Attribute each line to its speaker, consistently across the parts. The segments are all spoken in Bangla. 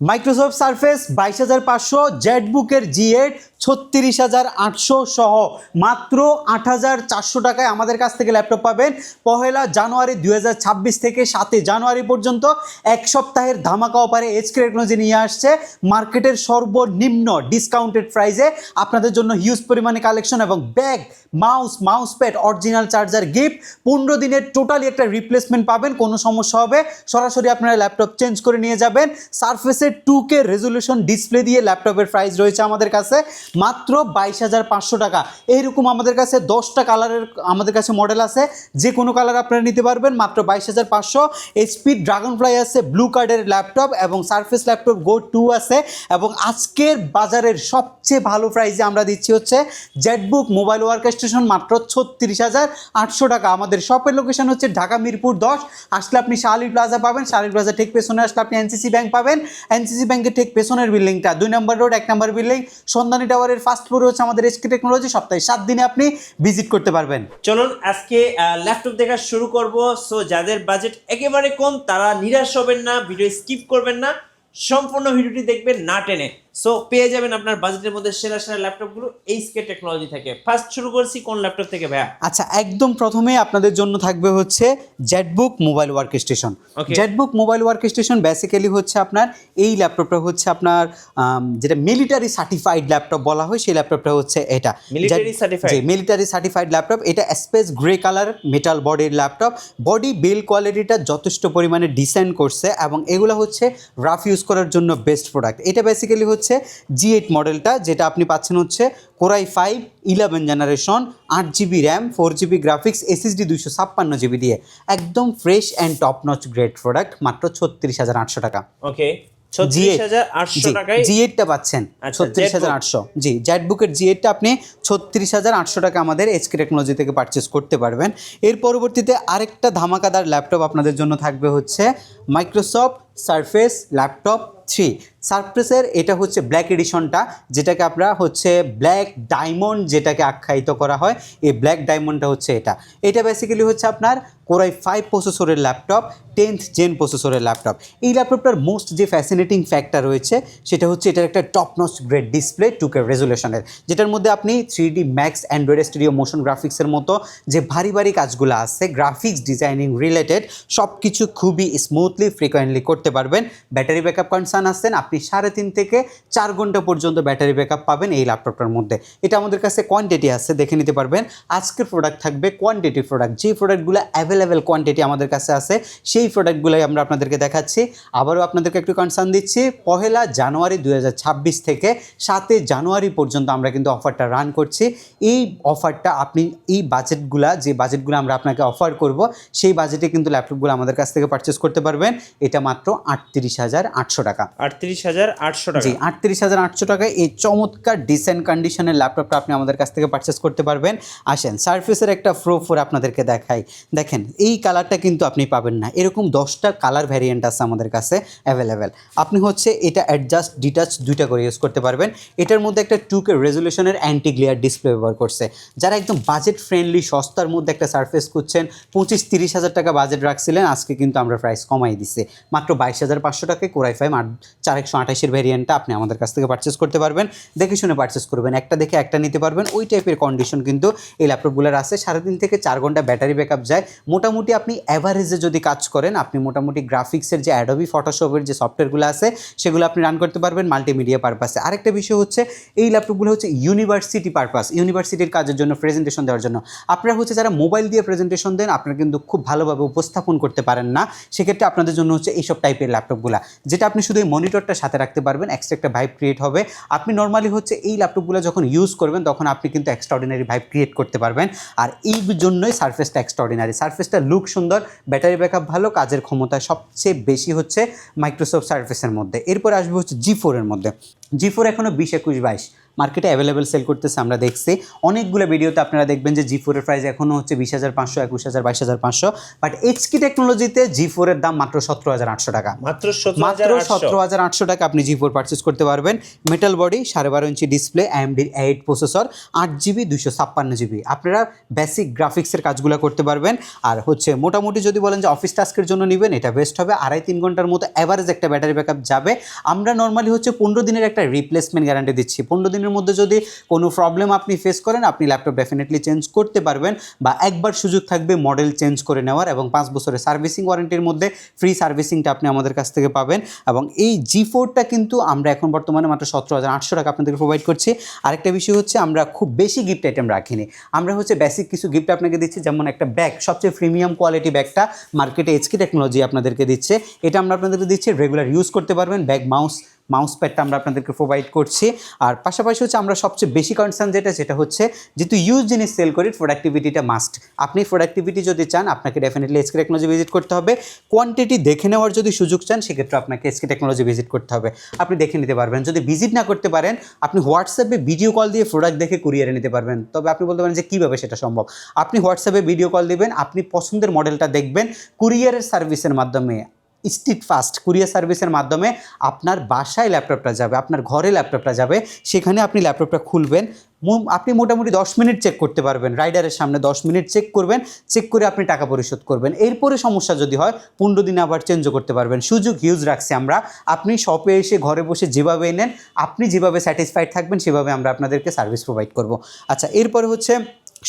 Speaker 1: মাইক্রোসফট সারফেস 22,500, জেটবুকের G8 36,800 সহ মাত্র 8,400 টাকায় আমাদের কাছ থেকে ল্যাপটপ পাবেন। 1 জানুয়ারি 2026 থেকে 7 জানুয়ারি পর্যন্ত এক সপ্তাহের ধামাকা অফারে এইচকে টেকনোলজি নিয়ে আসছে মার্কেটের সর্বনিম্ন ডিসকাউন্টেড প্রাইসে আপনাদের জন্য হিউজ পরিমাণে কালেকশন এবং bag, mouse pad, original charger gift. 15 দিনের টোটালি একটা রিপ্লেসমেন্ট পাবেন। কোনো সমস্যা হবে সরাসরি আপনারা ল্যাপটপ চেঞ্জ করে নিয়ে যাবেন। সারফেসের 2K রেজলিউশন ডিসপ্লে দিয়ে ল্যাপটপের প্রাইস রয়েছে আমাদের কাছে মাত্র 22,500 টাকা। এইরকম আমাদের কাছে 10টা কালারের আমাদের কাছে মডেল আছে, যে কোনো কালার আপনারা নিতে পারবেন মাত্র 22,500। এইচপি ড্রাগনফ্লাই আছে, ব্লু কার্ডের ল্যাপটপ এবং সারফেস ল্যাপটপ গো 2 আছে। এবং আজকের বাজারের সবচেয়ে ভালো প্রাইসে আমরা দিচ্ছি হচ্ছে জেটবুক মোবাইল ওয়ার্কস্টেশন মাত্র 36,800 টাকা। আমাদের শপের লোকেশন হচ্ছে ঢাকা মিরপুর 10। আসলে আপনি শাহলী প্লাজা পাবেন, শাহলী প্লাজা ঠিক পেছনে আসলে আপনি এনসিসি ব্যাংক পাবেন, এনসিসি ব্যাংকের ঠিক পেছনের বিল্ডিংটা 2 নম্বর রোড 1 নম্বর বিল্ডিং সন্ধানী টাওয়ারের ফার্স্ট ফ্লোরে হচ্ছে আমাদের এইচকে টেকনোলজি। সপ্তাহে 7 দিনে আপনি ভিজিট করতে পারবেন।
Speaker 2: চলুন আজকে ল্যাপটপ দেখা শুরু করব। সো যাদের বাজেট একেবারে কম তারা নিরাশ হবেন না, ভিডিও স্কিপ করবেন না, সম্পূর্ণ ভিডিওটি দেখবেন না টেনে। সো পেয়ে যাবেন আপনার বাজেটের মধ্যে সেরা সেরা ল্যাপটপগুলো এইচকে টেকনোলজি থেকে। ফার্স্ট শুরু করছি কোন ল্যাপটপ থেকে ভাইয়া?
Speaker 1: আচ্ছা, একদম প্রথমে আপনাদের জন্য থাকবে হচ্ছে Jetbook mobile workstation. Jetbook mobile workstation basically হচ্ছে আপনার এই ল্যাপটপটা হচ্ছে আপনার যেটা মিলিটারি সার্টিফাইড ল্যাপটপ বলা হয়, সেই ল্যাপটপটা হচ্ছে এটা
Speaker 2: মিলিটারি সার্টিফাইড।
Speaker 1: জি, মিলিটারি সার্টিফাইড ল্যাপটপ। এটা স্পেস গ্রে কালার মেটাল বডির ল্যাপটপ। বডি বিল্ড কোয়ালিটিটা যথেষ্ট পরিমাণে ডিজাইন করছে এবং এগুলো হচ্ছে রাফ ইউজ করার জন্য বেস্ট প্রোডাক্ট। এটা বেসিক্যালি হচ্ছে G8 মডেলটা, যেটা আপনি পাচ্ছেন হচ্ছে core i 5 11 generation, 8GB RAM, 4GB graphics, SSD 256GB দিয়ে একদম fresh and top notch great product মাত্র 36,800 টাকা।
Speaker 2: ওকে, 36,800 টাকায়
Speaker 1: G8টা পাচ্ছেন 36,800। জি, জেটবুকের G8টা আপনি 36,800 টাকা আমাদের এইচকে টেকনোলজি থেকে পারচেস করতে পারবেন। এর পরবর্তীতে আরেকটা ধামাকাদার ল্যাপটপ আপনাদের জন্য থাকবে হচ্ছে মাইক্রোসফট সারফেস ল্যাপটপ 3। সারফেসের এটা হচ্ছে ব্ল্যাক এডিশনটা, যেটাকে আমরা হচ্ছে ব্ল্যাক ডায়মন্ড যেটাকে আখ্যায়িত করা হয়। এই ব্ল্যাক ডায়মন্ডটা হচ্ছে এটা বেসিক্যালি হচ্ছে আপনার কোরাই 5 প্রসেসরের ল্যাপটপ, 10th জেন প্রসেসরের ল্যাপটপ। এই ল্যাপটপটার মোস্ট যে ফ্যাসিনেটিং ফ্যাক্টর রয়েছে সেটা হচ্ছে এটার একটা top notch grade display 2K রেজুলেশনের, যেটার মধ্যে আপনি 3D max Android studio motion গ্রাফিক্সের মতো যে ভারী ভারী কাজগুলো আছে গ্রাফিক্স ডিজাইনিং রিলেটেড সব কিছু খুবই স্মুথলি ফ্রিকোয়েন্টলি করতে পারবেন। ব্যাটারি ব্যাকআপ কনসার্ন আসছেন, আপনি 3.5 থেকে 4 ঘন্টা পর্যন্ত ব্যাটারি ব্যাকআপ পাবেন এই ল্যাপটপটার মধ্যে। এটা আমাদের কাছে কোয়ান্টিটি আছে, দেখে নিতে পারবেন। আজকের প্রোডাক্ট থাকবে কোয়ান্টিটি প্রোডাক্ট, যে প্রোডাক্টগুলো অ্যাভেলেবেল কোয়ান্টিটি আমাদের কাছে আছে সেই প্রোডাক্টগুলোই আমরা আপনাদেরকে দেখাচ্ছি। আবারও আপনাদেরকে একটু কনসার্ন দিচ্ছি, 1 জানুয়ারি 2026 থেকে 7 জানুয়ারি পর্যন্ত আমরা কিন্তু অফারটা রান করছি। এই অফারটা আপনি এই যে বাজেটগুলো আমরা আপনাকে অফার করব সেই বাজেটে কিন্তু ল্যাপটপগুলো আমাদের কাছ থেকে পারচেস করতে পারবেন। এটা মাত্র 38,800 টাকা।
Speaker 2: 38,800 টাকা।
Speaker 1: জি, 38,800 টাকায় এই চমৎকার ডিসেন্ট কন্ডিশনের ল্যাপটপটা আপনি আমাদের কাছ থেকে পারচেস করতে পারবেন। আসেন সারফেসের একটা প্রো 4 আপনাদেরকে দেখাই। দেখেন এই কালারটা কিন্তু আপনি পাবেন না, এরকম 10টা কালার ভ্যারিয়েন্ট আছে আমাদের কাছে অ্যাভেলেবেল। আপনি হচ্ছে এটা অ্যাডজাস্ট ডিটাচ দুইটা করে ইউজ করতে পারবেন। এটার মধ্যে একটা 2K রেজলিউশনের অ্যান্টি গ্লেয়ার ডিসপ্লে ব্যবহার করছে। যারা একদম বাজেট ফ্রেন্ডলি সস্তার মধ্যে একটা সারফেস খুঁজছেন, 25-30 হাজার টাকা বাজেট রাখছিলেন, আজকে কিন্তু আমরা প্রাইস কমাই দিচ্ছি মাত্র 22,500 টাকায় কোরাই 5 4128 ভ্যারিয়েন্টটা আপনি আমাদের কাছ থেকে পারচেস করতে পারবেন। দেখে শুনে পারচেস করবেন, একটা দেখে একটা নিতে পারবেন। ওই টাইপের কন্ডিশন কিন্তু এই ল্যাপটপগুলোর আছে। 3.5 থেকে 4 ঘন্টা ব্যাটারি ব্যাকআপ যায়। মোটামুটি আপনি অ্যাভারেজে যদি কাজ করেন, আপনি মোটামুটি গ্রাফিক্সের যে অ্যাডোবি ফটোশপের যে সফটওয়্যারগুলো আছে সেগুলো আপনি রান করতে পারবেন মাল্টিমিডিয়া পারপাসে। আরেকটা বিষয় হচ্ছে এই ল্যাপটপগুলো হচ্ছে ইউনিভার্সিটি পারপাস, ইউনিভার্সিটির কাজের জন্য, প্রেজেন্টেশন দেওয়ার জন্য। আপনারা হচ্ছে যারা মোবাইল দিয়ে প্রেজেন্টেশন দেন আপনারা কিন্তু খুব ভালোভাবে উপস্থাপন করতে পারেন না, সেক্ষেত্রে আপনাদের জন্য হচ্ছে এইসব টাইপের ল্যাপটপগুলো, যেটা আপনি শুধু এই মনিটরটা সাথে রাখতে পারবেন, এক্সট্রা একটা ভাইব ক্রিয়েট হবে। আপনি নর্মালি হচ্ছে এই ল্যাপটপগুলো যখন ইউজ করবেন তখন আপনি কিন্তু এক্সট্রাঅর্ডিনারি ভাইব ক্রিয়েট করতে পারবেন। আর এই জন্যই সারফেসটা এক্সট্রাঅর্ডিনারি। সারফেসটা লুক সুন্দর, ব্যাটারি ব্যাকআপ ভালো, কাজের ক্ষমতা সবচেয়ে বেশি হচ্ছে মাইক্রোসফট সারফেসের মধ্যে। এরপরে আসবে হচ্ছে G4 এর মধ্যে। G4 এখনও 20, 21, 22 মার্কেটে অ্যাভেলেবেল সেল করতেছে আমরা দেখছি অনেকগুলো ভিডিওতে আপনারা দেখবেন যে G4 এর প্রাইস এখনও হচ্ছে 20,500, 21,000, 22,500, বাট এইচকি টেকনোলজিতে G4 এর দাম মাত্র 17,800 টাকা।
Speaker 2: মাত্র
Speaker 1: 17,800 টাকা আপনি G4 পারচেস করতে পারবেন। Metal body, 12.5 inch display, AMD 8 processor, 8GB 256GB। আপনারা বেসিক গ্রাফিক্সের কাজগুলো করতে পারবেন। আর হচ্ছে মোটামুটি যদি বলেন যে অফিস টাস্কের জন্য নেবেন, এটা বেস্ট হবে। 2.5-3 ঘন্টার মতো অ্যাভারেজ একটা ব্যাটারি ব্যাকআপ যাবে। আমরা নর্মালি হচ্ছে 15 দিনের একটা রিপ্লেসমেন্ট গ্যারান্টি দিচ্ছি। 15 দিনের মধ্যে যদি কোনো প্রবলেম আপনি ফেস করেন, আপনি ল্যাপটপ ডেফিনেটলি চেঞ্জ করতে পারবেন, বা একবার সুযোগ থাকবে মডেল চেঞ্জ করে নেওয়ার, এবং 5 বছরের সার্ভিসিং ওয়ারেন্টির মধ্যে ফ্রি সার্ভিসিংটা আপনি আমাদের কাছ থেকে পাবেন। এবং এই G4টা কিন্তু আমরা এখন বর্তমানে মাত্র 17,800 টাকা আপনাদেরকে প্রোভাইড করছি। আরেকটা বিষয় হচ্ছে আমরা খুব বেশি গিফট আইটেম রাখিনি, আমরা হচ্ছে বেসিক কিছু গিফট আপনাকে দিচ্ছি, যেমন একটা ব্যাগ, সবচেয়ে প্রিমিয়াম কোয়ালিটি ব্যাগটা মার্কেটে এইচকি টেকনোলজি আপনাদেরকে দিচ্ছে। এটা আমরা আপনাদেরকে দিচ্ছি, রেগুলার ইউজ করতে পারবেন। ব্যাগ, মাউস প্যাডটা আমরা আপনাদেরকে প্রোভাইড করছি। আর পাশাপাশি হচ্ছে আমরা সবচেয়ে বেশি কনসার্ন যেটা হচ্ছে, যেহেতু ইউজ জিনিস সেল করি, প্রোডাক্টিভিটিটা মাস্ট। আপনি প্রোডাক্টিভিটি যদি চান, আপনাকে ডেফিনেটলি এইচকি টেকনোলজি ভিজিট করতে হবে। কোয়ান্টিটি দেখে নেওয়ার যদি সুযোগ চান, সেক্ষেত্রে আপনাকে এইচকি টেকনোলজি ভিজিট করতে হবে। আপনি দেখে নিতে পারবেন। যদি ভিজিট না করতে পারেন, আপনি হোয়াটসঅ্যাপে ভিডিও কল দিয়ে প্রোডাক্ট দেখে কুরিয়ারে নিতে পারবেন। তবে আপনি বলতে পারেন যে কীভাবে সেটা সম্ভব। আপনি হোয়াটসঅ্যাপে ভিডিও কল দিবেন, আপনি পছন্দের মডেলটা দেখবেন, কুরিয়ারের সার্ভিসের মাধ্যমে, স্ট্রিট ফাস্ট কুরিয়ার সার্ভিসের মাধ্যমে আপনার বাসায় ল্যাপটপটা যাবে, আপনার ঘরে ল্যাপটপটা যাবে। সেখানে আপনি ল্যাপটপটা খুলবেন, আপনি মোটামুটি 10 মিনিট চেক করতে পারবেন। রাইডারের সামনে 10 মিনিট চেক করবেন, চেক করে আপনি টাকা পরিশোধ করবেন। এরপরে সমস্যা যদি হয়, 15 দিনে আবার চেঞ্জও করতে পারবেন। সুযোগ হিউজ রাখছি আমরা। আপনি শপে এসে ঘরে বসে যেভাবে নেন, আপনি যেভাবে স্যাটিসফাইড থাকবেন, সেভাবে আমরা আপনাদেরকে সার্ভিস প্রোভাইড করব। আচ্ছা, এরপরে হচ্ছে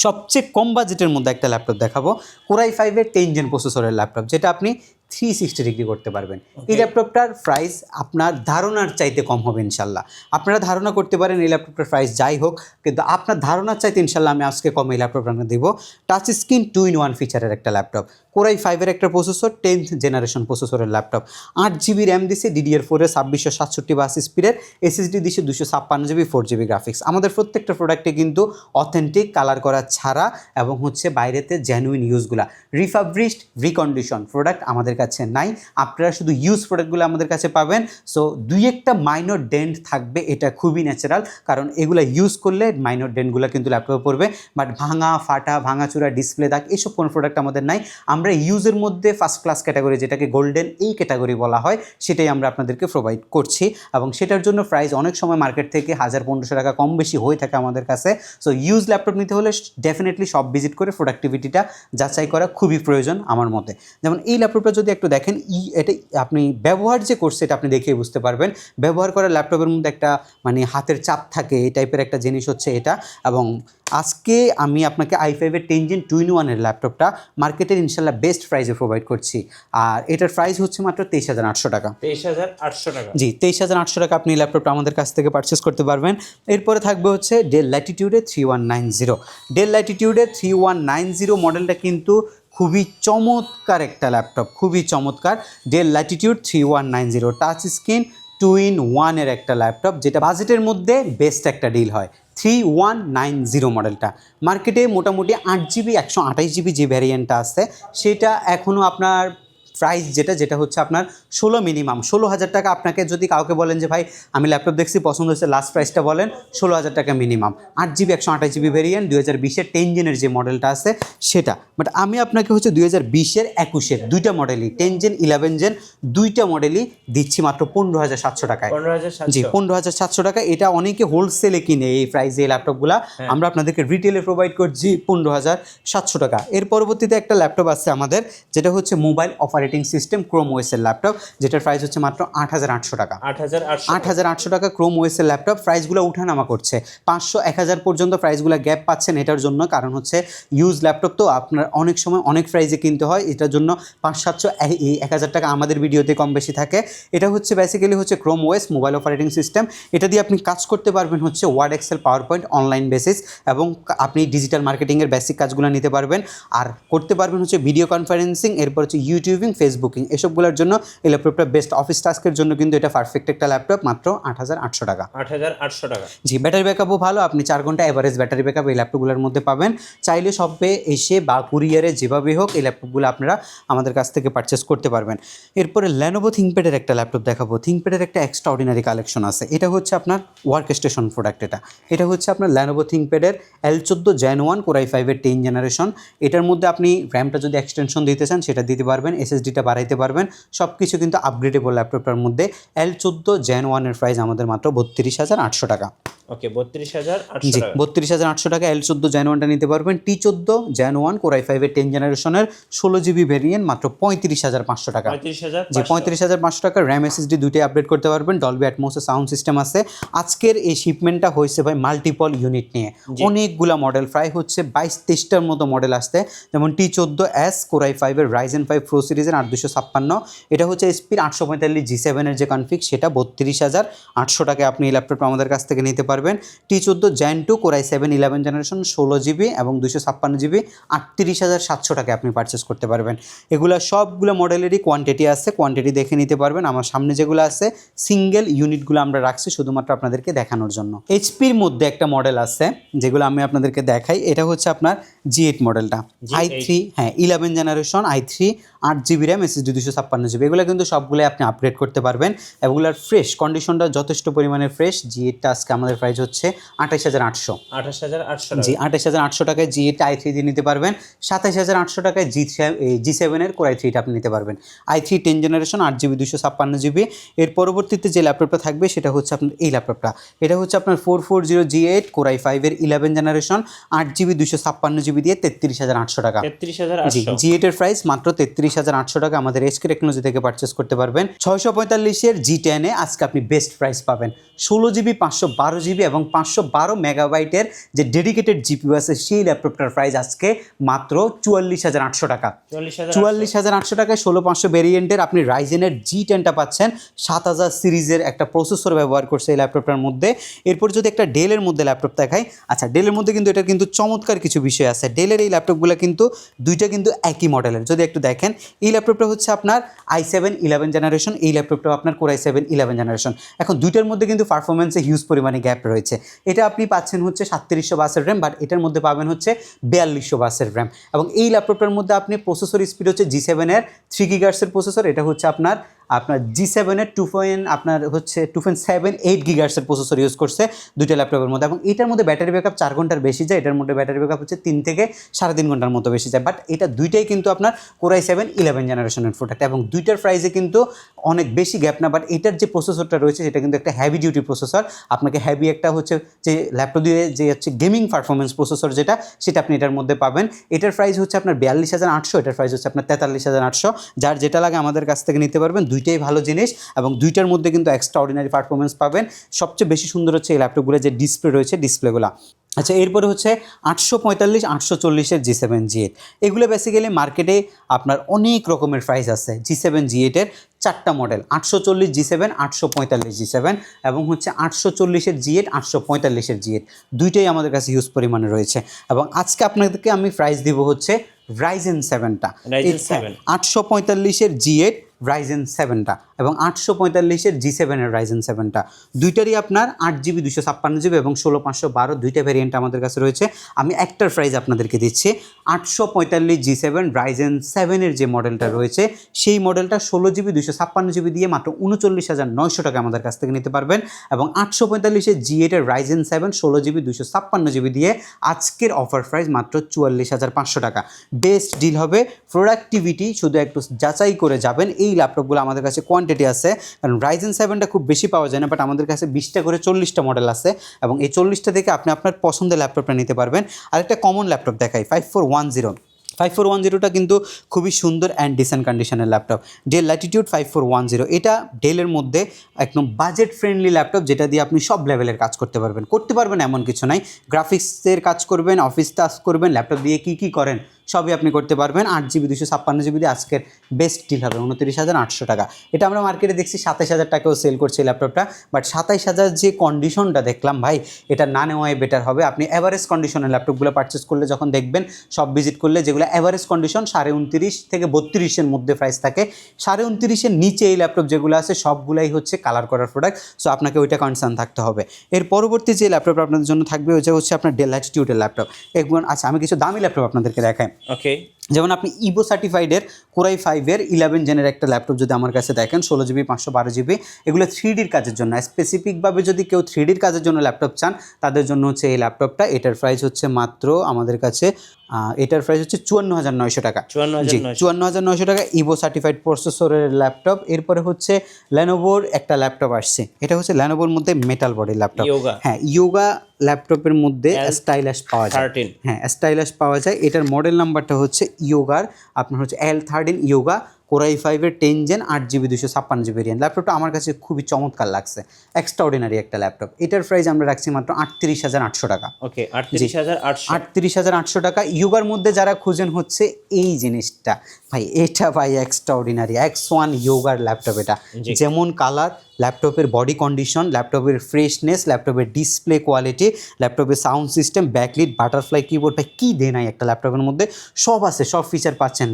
Speaker 1: সবচেয়ে কম বাজেটের মধ্যে একটা ল্যাপটপ দেখাবো, Core i5-এর 10 জেন প্রসেসরের ল্যাপটপ, যেটা আপনি 360 ডিগ্রি করতে পারবেন। এই ল্যাপটপটার প্রাইস আপনার ধারণার চাইতে কম হবে ইনশাল্লাহ। আপনারা ধারণা করতে পারেন এই ল্যাপটপটার প্রাইস যাই হোক, কিন্তু আপনার ধারণার চাইতে ইনশাল্লাহ আমি আজকে কম এই ল্যাপটপটা আপনাকে দেবো। টাচ স্ক্রিন 2-in-1 ফিচারের একটা ল্যাপটপ, Core i5-এর একটা প্রসেসর, 10th জেনারেশন প্রসেসরের ল্যাপটপ, 8GB র্যাম দিছে, DDR4-এর 2667 বাস স্পিডের, SSD দিছে 256GB, 4GB গ্রাফিক্স। আমাদের প্রত্যেকটা প্রোডাক্টে কিন্তু অথেন্টিক, কালার করা ছাড়া, এবং হচ্ছে বাইরেতে জেনুইন ইউজগুলা, রিফাবরিশড, রিকন্ডিশন প্রোডাক্ট আমাদের কাছে নাই। আপনারা শুধু ইউজ প্রোডাক্টগুলো আমাদের কাছে পাবেন। সো 2-একটা মাইনর ডেন্ট থাকবে, এটা খুবই ন্যাচারাল, কারণ এগুলো ইউজ করলে মাইনর ডেন্টগুলো কিন্তু ল্যাপটপে পড়বে। বাট ভাঙা, ফাটা, ভাঙাচুরা, ডিসপ্লে দাগ, এসব কোনো প্রোডাক্ট আমাদের নাই। আমরা ইউজের মধ্যে ফার্স্ট ক্লাস ক্যাটাগরি, যেটাকে গোল্ডেন এই ক্যাটাগরি বলা হয়, সেটাই আমরা আপনাদেরকে প্রোভাইড করছি। এবং সেটার জন্য প্রাইস অনেক সময় মার্কেট থেকে 1000-1500 টাকা কম বেশি হয়ে থাকে আমাদের কাছে। সো ইউজ ল্যাপটপ নিতে হলে ডেফিনেটলি সব ভিজিট করে প্রোডাক্টিভিটিটা যাচাই করা খুবই প্রয়োজন আমার মতে। যেমন এই ল্যাপটপটা যদি একটু দেখেন, এটা আপনি ব্যবহার যে করছে, এটা আপনি দেখেই বুঝতে পারবেন। ব্যবহার করা ল্যাপটপের মধ্যে একটা মানে হাতের চাপ থাকে, এই টাইপের একটা জিনিস হচ্ছে এটা। এবং আজকে আমি আপনাকে i5-এর 10 জেন 2-in-1-এর ল্যাপটপটা মার্কেটের ইনশাল্লাহ বেস্ট প্রাইসে প্রোভাইড করছি। আর এটার প্রাইস হচ্ছে মাত্র 23,800 টাকা।
Speaker 2: 23,800 টাকা? জি,
Speaker 1: 23,800 টাকা আপনি ল্যাপটপটা আমাদের কাছ থেকে পারচেস করতে পারবেন। এরপরে থাকবে হচ্ছে ডেল ল্যাটিটিউডের 3190। ডেল ল্যাটিটিউডের 3190 মডেলটা কিন্তু খুবই চমৎকার একটা ল্যাপটপ, খুবই চমৎকার। ডেল ল্যাটিটিউড 3190 টাচ স্ক্রিন 2-in-1-এর একটা ল্যাপটপ, যেটা বাজেটের মধ্যে বেস্ট একটা ডিল হয়। 3190 মডেলটা মার্কেটে মোটামুটি 8GB 128GB যে ভ্যারিয়েন্টটা আছে, সেটা এখনও আপনার প্রাইস যেটা হচ্ছে আপনার 16 মিনিমাম 16,000 টাকা। আপনাকে যদি কাউকে বলেন যে ভাই আমি ল্যাপটপ দেখছি পছন্দ হয়েছে, লাস্ট প্রাইসটা বলেন, 16,000 টাকা মিনিমাম। 8GB 128GB ভেরিয়েন্ট, 2020-এর 10 জেনের যে মডেলটা আছে সেটা। বাট আমি আপনাকে হচ্ছে 2020-এর 21-এর দুইটা মডেলই, 10 জেন 11 জেন দুইটা মডেলই দিচ্ছি মাত্র 15,700 টাকায়।
Speaker 2: 15,700?
Speaker 1: জি, 15,700 টাকা। এটা অনেকে হোলসেলে কিনে এই প্রাইসে এই ল্যাপটপগুলো, আমরা আপনাদেরকে রিটেলে প্রোভাইড করছি 15,700 টাকা। এর পরবর্তীতে একটা ল্যাপটপ আছে আমাদের, যেটা হচ্ছে মোবাইল অপারেটিং সিস্টেম Chrome OS-এর ল্যাপটপ, যেটার প্রাইস হচ্ছে মাত্র 8,800 টাকা। 8,800 টাকা Chrome OS-এর ল্যাপটপ। প্রাইসগুলো উঠানামা করছে, 500-1000 পর্যন্ত প্রাইসগুলো গ্যাপ পাচ্ছেন এটার জন্য, কারণ হচ্ছে ইউজ ল্যাপটপ তো আপনার অনেক সময় অনেক প্রাইসে কিনতে হয়, এটার জন্য 500-700-1000 টাকা আমাদের ভিডিওতে কম বেশি থাকে। এটা হচ্ছে বেসিক্যালি হচ্ছে Chrome OS mobile operating system. এটা দিয়ে আপনি কাজ করতে পারবেন হচ্ছে word, excel, PowerPoint online basis, এবং আপনি ডিজিটাল মার্কেটিংয়ের বেসিক কাজগুলো নিতে পারবেন। আর করতে পারবেন হচ্ছে ভিডিও কনফারেন্সিং, এরপর হচ্ছে ইউটিউবিং, ফেসবুকিং এসবগুলোর জন্য এই ল্যাপটপটা বেস্ট। অফিস টাস্কের জন্য কিন্তু এটা পারফেক্ট একটা ল্যাপটপ, মাত্র 8,800 টাকা।
Speaker 2: 8,800 টাকা।
Speaker 1: জি, ব্যাটারি ব্যাকআপও ভালো, আপনি 4 ঘন্টা এভারেজ ব্যাটারি ব্যাকআপ এই ল্যাপটপগুলোর মধ্যে পাবেন। চাইলে শপে এসে বা কুরিয়ারে যেভাবেই হোক এই ল্যাপটপগুলো আপনারা আমাদের কাছ থেকে পারচেস করতে পারবেন। এরপরে ল্যানোভো থিংকপ্যাডের একটা ল্যাপটপ দেখাবো। থিংকপ্যাডের একটা এক্সট্রা অর্ডিনারি কালেকশন আছে, এটা হচ্ছে আপনার ওয়ার্ক স্টেশন প্রোডাক্ট। এটা হচ্ছে আপনার ল্যানোভো থিংকপ্যাডের L14 Gen 1 Core i5 10 generation. এটার মধ্যে আপনি র্যামটা যদি এক্সটেনশন দিতে চান সেটা দিতে পারবেন, SSDটা বাড়াইতে পারবেন, সব কিছু কিন্তু আপগ্রেডেবল ল্যাপটপটার মধ্যে। L14 Gen 1 এর প্রাইস আমাদের মাত্র 32,800 টাকা।
Speaker 2: ওকে, 32,800
Speaker 1: জি,
Speaker 2: টাকা।
Speaker 1: 32,800 টাকা L14 Gen 1টা নিতে পারবেন। T14 Gen 1 Core i5 10 জেনারেশনের 16 GB ভেরিয়েন্ট মাত্র 35,500 টাকা।
Speaker 2: 35,500।
Speaker 1: জি, 35,500 টাকা। র্যাম SSD দুইটাই আপডেট করতে পারবেন। ডলবি অ্যাটমসের সাউন্ড সিস্টেম আছে। আজকের এই শিপমেন্টটা হয়েছে ভাই মাল্টিপল ইউনিট নিয়ে, অনেকগুলা মডেল, প্রায় হচ্ছে 22-23টার মতো মডেল আসছে। যেমন T14S Core i5 এর Ryzen 5 Pro সিরিজের 856, এটা হচ্ছে এসপির 845 G7 এর যে কনফিগ, সেটা 32,800 টাকায় আপনি এই ল্যাপটপটা আমাদের কাছ থেকে নিতে পারবেন। T14 Gen 2 Core i7 11 generation 16 GB এবং 256 GB 38,700 টাকায় আপনি পারচেস করতে পারবেন। এগুলা সবগুলো মডেলেরই কোয়ান্টিটি আছে, কোয়ান্টিটি দেখে নিতে পারবেন। আমার সামনে যেগুলো আছে সিঙ্গেল ইউনিটগুলো আমরা রাখছি শুধুমাত্র আপনাদেরকে দেখানোর জন্য। এইচপির মধ্যে একটা মডেল আছে যেগুলো আমি আপনাদেরকে দেখাই, এটা হচ্ছে আপনার G8 মডেলটা, i3 হ্যাঁ 11 generation i3 8 GB RAM SSD 256 GB। এগুলো কিন্তু সবগুলো আপনি আপগ্রেড করতে পারবেন। এগুলোর ফ্রেশ কন্ডিশনটা যথেষ্ট পরিমাণে ফ্রেশ। G8টা আজকে আমাদের প্রাইস হচ্ছে 28,800।
Speaker 2: 28,800
Speaker 1: জি, 28,800 টাকায় G8 i3 দিয়ে নিতে পারবেন। 27,800 টাকায় G7 এর Core i3টা আপনি নিতে পারবেন। i3 10 generation 8 GB 256 GB। এর পরবর্তীতে যে ল্যাপটপটা থাকবে সেটা হচ্ছে আপনার এই ল্যাপটপটা, এটা হচ্ছে আপনার 440 G8 Core i5 এর 11 জেনারেশন 8 GB 256 GB দিয়ে 33,800 টাকা।
Speaker 2: 33,800।
Speaker 1: জি, G8 এর প্রাইস মাত্র 33,800 টাকা আমাদের এসকে টেকনোলজি থেকে পারচেস করতে পারবেন। 645 এর G10 এ আজকে আপনি বেস্ট প্রাইস পাবেন। 16 GB 512 GB এবং 512 মেগাবাইটের যে ডেডিকেটেড জিপিইউ আছে সেই ল্যাপটপটার প্রাইস আজকে মাত্র 44,800 টাকা। 44,800 টাকায় 16500 ভেরিয়েন্টের আপনি রাইজেনের G10টা পাচ্ছেন। 7000 সিরিজের একটা প্রসেসর ব্যবহার করছে এই ল্যাপটপটার মধ্যে। এরপর যদি একটা ডেলের মধ্যে ল্যাপটপ দেখাই, আচ্ছা ডেলের মধ্যে কিন্তু এটার কিন্তু চমৎকার কিছু বিষয় আছে। ডেলের এই ল্যাপটপগুলো কিন্তু দুইটা কিন্তু একই মডেলের। যদি একটু দেখেন, এই ল্যাপটপটা হচ্ছে আপনার i7 11 জেনারেশন, এই ল্যাপটপটাও আপনার Core i7 11 জেনারেশন। এখন দুইটার মধ্যে কিন্তু পারফরমেন্সে হিউজ পরিমাণে গ্যাপ রয়েছে। এটা আপনি পাচ্ছেন হচ্ছে 3700 বাসের র্যাম, বাট এটার মধ্যে পাবেন হচ্ছে 4200 বাসের র্যাম। এবং এই ল্যাপটপটার মধ্যে আপনি প্রসেসর স্পিড হচ্ছে G7 এর 3 GHz প্রসেসর, এটা হচ্ছে আপনার G7 এর 2.78 GHz প্রসেসর ইউজ করছে দুইটা ল্যাপটপের মধ্যে। এবং এটার মধ্যে ব্যাটারি ব্যাকআপ 4 ঘন্টার বেশি যায়, এটার মধ্যে ব্যাটারি ব্যাকআপ হচ্ছে 3 থেকে 3.5 ঘন্টার মতো বেশি যায়। বাট এটা দুইটাই কিন্তু আপনার Core i7 11 জেনারেশনের প্রোডাক্ট এবং দুইটার প্রাইসে কিন্তু অনেক বেশি গ্যাপ না। বাট এটার যে প্রসেসরটা রয়েছে সেটা কিন্তু একটা হেভি ডিউটি প্রসেসর। আপনাকে হেভি একটা হচ্ছে যে ল্যাপটপ দিয়ে যে হচ্ছে গেমিং পারফরমেন্স প্রসেসর যেটা, সেটা আপনি এটার মধ্যে পাবেন। এটার প্রাইস হচ্ছে আপনার 42,800, এটার প্রাইস হচ্ছে আপনার 43,800। যার যেটা লাগে আমাদের কাছ থেকে নিতে পারবেন। দুইটাই ভালো জিনিস এবং দুইটার মধ্যে কিন্তু এক্সট্রা অর্ডিনারি পারফরমেন্স পাবেন। সবচেয়ে বেশি সুন্দর হচ্ছে এই ল্যাপটপগুলো যে ডিসপ্লে রয়েছে, ডিসপ্লেগুলো। আচ্ছা, এরপরে হচ্ছে 845 840 G7 G8। এগুলো বেসিক্যালি মার্কেটে আপনার অনেক রকমের প্রাইস আছে। G7 G8 4টা মডেল, 840 G7, 845 G7 এবং হচ্ছে 840 G8, 845 G8, দুইটাই আমাদের কাছে হিউজ পরিমাণে রয়েছে। এবং আজকে আপনাদেরকে আমি প্রাইস দিব হচ্ছে Ryzen 7টা, 845 G8 Ryzen 7টা এবং 845 G7 Ryzen 7টা, দুইটারই আপনার 8 GB 256 GB এবং 16512 দুইটা ভেরিয়েন্ট আমাদের কাছে রয়েছে। আমি একটার প্রাইস আপনাদেরকে দিচ্ছি। 845 G7 Ryzen 7 যে মডেলটা রয়েছে সেই মডেলটা 16 GB 256 GB দিয়ে মাত্র 39,900 টাকা আমাদের কাছ থেকে নিতে পারবেন। এবং 845 G8 Ryzen 7 16 GB 256 GB দিয়ে আজকের অফার প্রাইস মাত্র 44,500 টাকা। বেস্ট ডিল হবে। প্রোডাক্টিভিটি শুধু একটু যাচাই করে যাবেন। এই ল্যাপটপগুলো আমাদের কাছে কোয়ান্টিটি আছে, কারণ Ryzen 7টা খুব বেশি পাওয়া যায় না, বাট আমাদের কাছে 20টা করে 40টা মডেল আছে এবং এই 40টা থেকে আপনি আপনার পছন্দের ল্যাপটপটা নিতে পারবেন। আরেকটা কমন ল্যাপটপ দেখাই, 5410টা কিন্তু খুবই সুন্দর অ্যান্ড ডিসেন্ট কন্ডিশনের ল্যাপটপ, ডেল ল্যাটিটিউড 5410। এটা ডেলের মধ্যে একদম বাজেট ফ্রেন্ডলি ল্যাপটপ, যেটা দিয়ে আপনি সব লেভেলের কাজ করতে পারবেন এমন কিছু নাই। গ্রাফিক্সের কাজ করবেন, অফিস টাস্ক করবেন, ল্যাপটপ দিয়ে কী করেন সবই আপনি করতে পারবেন। 8GB 256GB দিয়ে আজকের বেস্ট ডিল হবে 29,800 টাকা। এটা আমরা মার্কেটে দেখছি 27,000 টাকাও সেল করছে ল্যাপটপটা, বাট 27,000 যে কন্ডিশনটা দেখলাম ভাই, এটা না নেওয়াই বেটার হবে। আপনি অ্যাভারেজ কন্ডিশনের ল্যাপটপগুলো পারচেস করলে যখন দেখবেন সব ভিজিট করলে, যেগুলো অ্যাভারেজ কন্ডিশন 29.5 থেকে 32-এর মধ্যে প্রাইস থাকে, 29.5-এর নিচে এই ল্যাপটপ যেগুলো আছে সবগুলাই হচ্ছে কালার করার প্রোডাক্ট। সো আপনাকে ওইটা কনসার্ন থাকতে হবে। এর পরবর্তী যে ল্যাপটপটা আপনাদের জন্য থাকবে ওইটা হচ্ছে আপনার ডেল ল্যাটিটিউডের ল্যাপটপ। আচ্ছা, আমি কিছু দামি ল্যাপটপ আপনাদেরকে দেখাই।
Speaker 2: ওকে,
Speaker 1: যেমন আপনি ইভো সার্টিফাইডের কোরাই 5-এর 11 জেনের একটা ল্যাপটপ যদি আমার কাছে দেখেন, 16GB 512GB, এগুলো 3Dর কাজের জন্য, স্পেসিফিকভাবে যদি কেউ 3Dর কাজের জন্য ল্যাপটপ চান তাদের জন্য হচ্ছে এই ল্যাপটপটা। এটার প্রাইস হচ্ছে মাত্র আমাদের কাছে এটার প্রাইস হচ্ছে 54,900 টাকা। 54,900 টাকা ইভো সার্টিফাইড প্রসেসরের ল্যাপটপ। এরপরে হচ্ছে লেনোভোর একটা ল্যাপটপ আসছে, এটা হচ্ছে লেনোভোর মধ্যে মেটাল বডি ল্যাপটপ। হ্যাঁ, ইয়োগা ল্যাপটপের মধ্যে স্টাইলাশ পাওয়া যায়। হ্যাঁ, স্টাইলাশ পাওয়া যায়। এটার মডেল নাম্বারটা হচ্ছে ইয়োগার আপনার হচ্ছে L13 ইয়োগা কোরাই 5-এর 10 জেন 8GB 256GB ভেরিয়েন্ট। ল্যাপটপটা আমার কাছে খুবই চমৎকার লাগছে, এক্সট্রাঅর্ডিনারি একটা ল্যাপটপ। এটার প্রাইস আমরা রাখছি মাত্র 38,800 টাকা।
Speaker 2: ওকে, 38,800
Speaker 1: টাকা। ইয়োগার মধ্যে যারা খুঁজেন হচ্ছে এই জিনিসটা, ভাই এটা ভাই এক্সট্রাঅর্ডিনারি X1 ইয়োগার ল্যাপটপ। এটা যেমন কালার, ল্যাপটপের বডি কন্ডিশন, ল্যাপটপের ফ্রেশনেস, ল্যাপটপের ডিসপ্লে কোয়ালিটি, ল্যাপটপের sound system, backlit, butterfly keyboard, ভাই কী দেয় নাই একটা ল্যাপটপের মধ্যে, সব আছে, সব ফিচার পাচ্ছেন।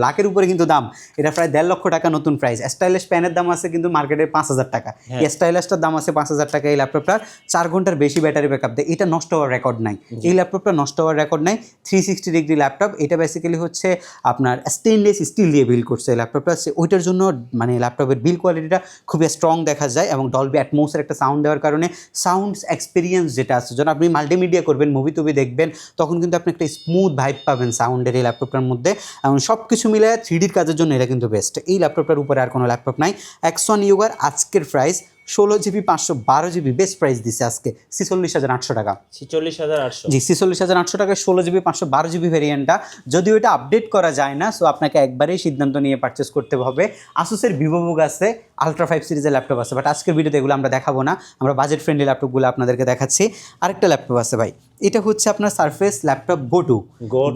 Speaker 1: লাখের উপরে কিন্তু দাম। এটা প্রায় 1.5 লক্ষ টাকা নতুন প্রাইস। স্টাইলিশ প্যানের দাম আছে কিন্তু মার্কেটে 5,000 টাকা। এই স্টাইলিশটার দাম আছে 5,000 টাকা। এই ল্যাপটপটার 4 ঘন্টার বেশি ব্যাটারি ব্যাকআপ দেয়। এটা নষ্ট হওয়ার রেকর্ড নাই, এই ল্যাপটপটা নষ্ট হওয়ার রেকর্ড নাই। 360 ডিগ্রি ল্যাপটপ। এটা বেসিক্যালি হচ্ছে আপনার স্টেনলেস স্টিল দিয়ে বিল্ড করছে এই ল্যাপটপটা। ওইটার জন্য মানে ল্যাপটপের বিল্ড কোয়ালিটিটা খুবই স্ট্রং দেখা যায়, এবং ডলবি অ্যাটমোসের একটা সাউন্ড দেওয়ার কারণে সাউন্ড এক্সপিরিয়েন্স যেটা আছে, যখন আপনি মাল্টিমিডিয়া করবেন, মুভি টুভি দেখবেন, তখন কিন্তু আপনি একটা স্মুথ ভাইব পাবেন সাউন্ডের এই ল্যাপটপটার মধ্যে। এবং সব কিছু মিলে 3Dর কাজের জন্য এটা কিন্তু বেস্ট। এই ল্যাপটপটার উপরে আর কোনো ল্যাপটপ নাই। X1 ইয়োগার আজকের price 16GB 512GB best price দিচ্ছে আজকে 46,800 টাকা।
Speaker 2: 46,800,
Speaker 1: জি 46,800 টাকায় 16GB 512GB ভেরিয়েন্টটা। যদিও এটা আপডেট করা যায় না, সো আপনাকে একবারেই সিদ্ধান্ত নিয়ে পারচেস করতে হবে। আসুসের ভিভোবুক আছে, আলট্রা 5 সিরিজের ল্যাপটপ আছে, বাট আজকের ভিডিওতে এগুলো আমরা দেখাবো না, আমরা বাজেট ফ্রেন্ডলি ল্যাপটপগুলো আপনাদেরকে দেখাচ্ছি। আরেকটা ল্যাপটপ আছে ভাই, এটা হচ্ছে আপনার সারফেস ল্যাপটপ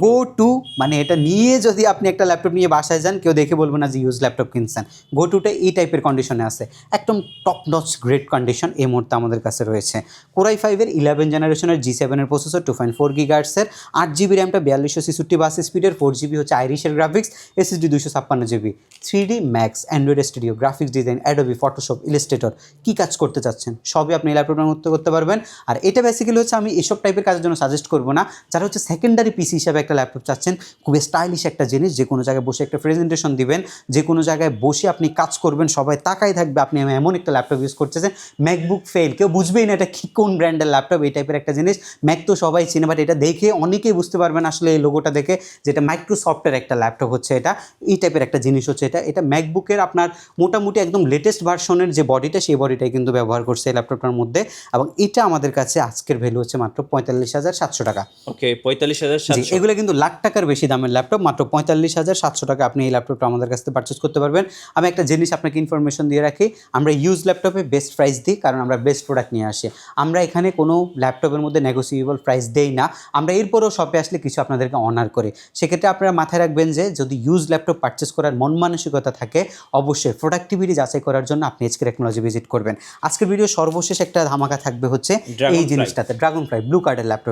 Speaker 1: গো টু। মানে এটা নিয়ে যদি আপনি একটা ল্যাপটপ নিয়ে বাসায় যান, কেউ দেখে বলবো না যে ইউজ ল্যাপটপ কিনছেন। গো টুটা এই টাইপের কন্ডিশনে আছে, একদম টপ নচ গ্রেট কন্ডিশন এই মুহূর্তে আমাদের কাছে রয়েছে। কোরাই 5-এর 11 জেনারেশনের G7-এর প্রসেসর, 2.4 GHz-এর, 8GB র্যামটা, 4266 বাস স্পিডের, 4GB হচ্ছে আইরিশের graphics, SSD 256GB, 3D max, Android Studio, graphics design, Adobe, Photoshop, Illustrator, কী কাজ করতে চাচ্ছেন সবই আপনি এই ল্যাপটপের মধ্যে করতে পারবেন। আর এটা বেসিক্যালি হচ্ছে আমি এসব টাইপের কাজের জন্য সাজেস্ট করবো না, যারা হচ্ছে সেকেন্ডারি পিসি হিসাবে একটা ল্যাপটপ চাচ্ছেন, খুবই স্টাইলিশ একটা জিনিস, যে কোনো জায়গায় বসে একটা প্রেজেন্টেশন দিবেন, যে কোনো জায়গায় বসে আপনি কাজ করবেন, সবাই তাকাই থাকবে আপনি এমন একটা ল্যাপটপ ইউজ করতেছেন। ম্যাকবুক ফেল, কেউ বুঝবেই না এটা কি কোন ব্র্যান্ডের ল্যাপটপ, এই টাইপের একটা জিনিস। ম্যাক তো সবাই চিনে, বাট এটা দেখে অনেকেই বুঝতে পারবেন আসলে এই লোগোটা দেখে যেটা মাইক্রোসফটের একটা ল্যাপটপ হচ্ছে এটা, এই টাইপের একটা জিনিস হচ্ছে এটা। এটা ম্যাকবুকের আপনার মোটামুটি একদম লেটেস্ট ভার্সনের যে বডিটা, সেই বডিটাই কিন্তু ব্যবহার করছে এই ল্যাপটপটার মধ্যে, এবং এটা আমাদের কাছে আজকের ভ্যালু হচ্ছে মাত্র 45,700 টাকা।
Speaker 2: ওকে, 45,700।
Speaker 1: এগুলো কিন্তু লাখ টাকার বেশি দামের ল্যাপটপ, মাত্র 45,700 টাকা আপনি এই ল্যাপটপটা আমাদের কাছ থেকে পারচেস করতে পারবেন। আমি একটা জিনিস আপনাকে ইনফরমেশন দিয়ে রাখি, আমরা ইউজ ল্যাপটপে বেস্ট প্রাইস দিই, কারণ আমরা বেস্ট প্রোডাক্ট নিয়ে আসি। আমরা এখানে কোনো ল্যাপটপের মধ্যে নেগোসিয়েবল প্রাইস দেই না, আমরা এরপরেও শপে আসলে কিছু আপনাদেরকে অনার করি। সেক্ষেত্রে আপনারা মাথায় রাখবেন যে যদি ইউজ ল্যাপটপ পারচেস করার মন মানসিকতা থাকে, অবশ্যই প্রোডাক্টিভিটি যাচাই করার জন্য আপনি এইচকে টেকনোলজি ভিজিট করবেন। আজকের ভিডিও সর্বশেষ একটা ধামাকা থাকবে হচ্ছে এই জিনিসটাতে, ড্রাগনফ্লাই ব্লু কার্ডের ল্যাপটপ।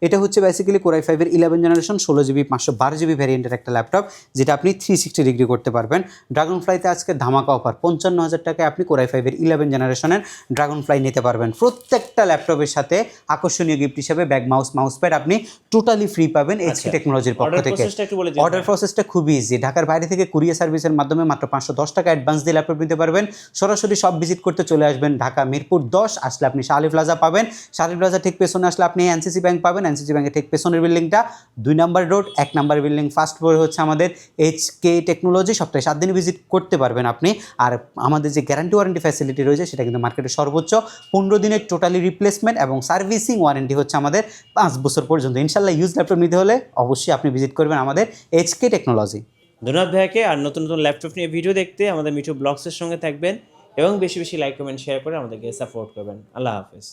Speaker 1: এটা হচ্ছে বেসিক্যালি কোরাই 5-এর 11 জেনারেশন 16GB 512GB ভ্যারিয়েন্টের একটা ল্যাপটপ, যেটা আপনি 360 ডিগ্রি করতে পারবেন। ড্রাগনফ্লাইতে আজকে ধামাকা অফার, 55,000 টাকায় আপনি কোরাই 5-এর 11 জেনারেশনের ড্রাগনফ্লাই নিতে পারবেন। প্রত্যেকটা ল্যাপটপের সাথে আকর্ষণীয় গিফট হিসেবে ব্যাগ, মাউস প্যাড আপনি টোটালি ফ্রি পাবেন এইচকে টেকনোলজির পক্ষ থেকে। অর্ডার প্রসেসটা খুবই ইজি, ঢাকার বাইরে থেকে কুরিয়ার সার্ভিসের মাধ্যমে মাত্র 510 টাকা অ্যাডভান্স দিয়ে ল্যাপটপ নিতে পারবেন। সরাসরি সব ভিজিট করতে চলে আসবেন ঢাকা মিরপুর 10, আসলে আপনি শাহ আলী প্লাজা পাবেন। শাহ আলী প্লাজা ঠিক পেছনে আসলে আপনি এনসিসি ব্যাংক পাবেন, এনসিসি ব্যাংকের ঠিক পেছনের বিল্ডিংটা 2 number road, 1 number building, first ফ্লোরে হচ্ছে আমাদের এইচকে টেকনোলজি। সপ্তাহে 7 দিন ভিজিট করতে পারবেন আপনি। আর আমাদের যে গ্যারান্টি ওয়ারেন্টি ফ্যাসিলিটি রয়েছে সেটা কিন্তু মার্কেটের সর্বোচ্চ 15 দিনের টোটালি রিপ্লেসমেন্ট, এবং সার্ভিসিং ওয়ারেন্টি হচ্ছে আমাদের 5 বছর পর্যন্ত। ইনশাল্লাহ ইউজ ল্যাপটপ নিতে হলে অবশ্যই আপনি ভিজিট করবেন আমাদের এইচকে টেকনোলজি।
Speaker 2: ধন্যবাদ ভাইয়াকে। আর নতুন নতুন ল্যাপটপ নিয়ে ভিডিও দেখতে আমাদের মিঠু ব্লগসের সঙ্গে থাকবেন, এবং বেশি বেশি লাইক, কমেন্ট, শেয়ার করে আমাদেরকে সাপোর্ট করবেন। আল্লাহ হাফেজ।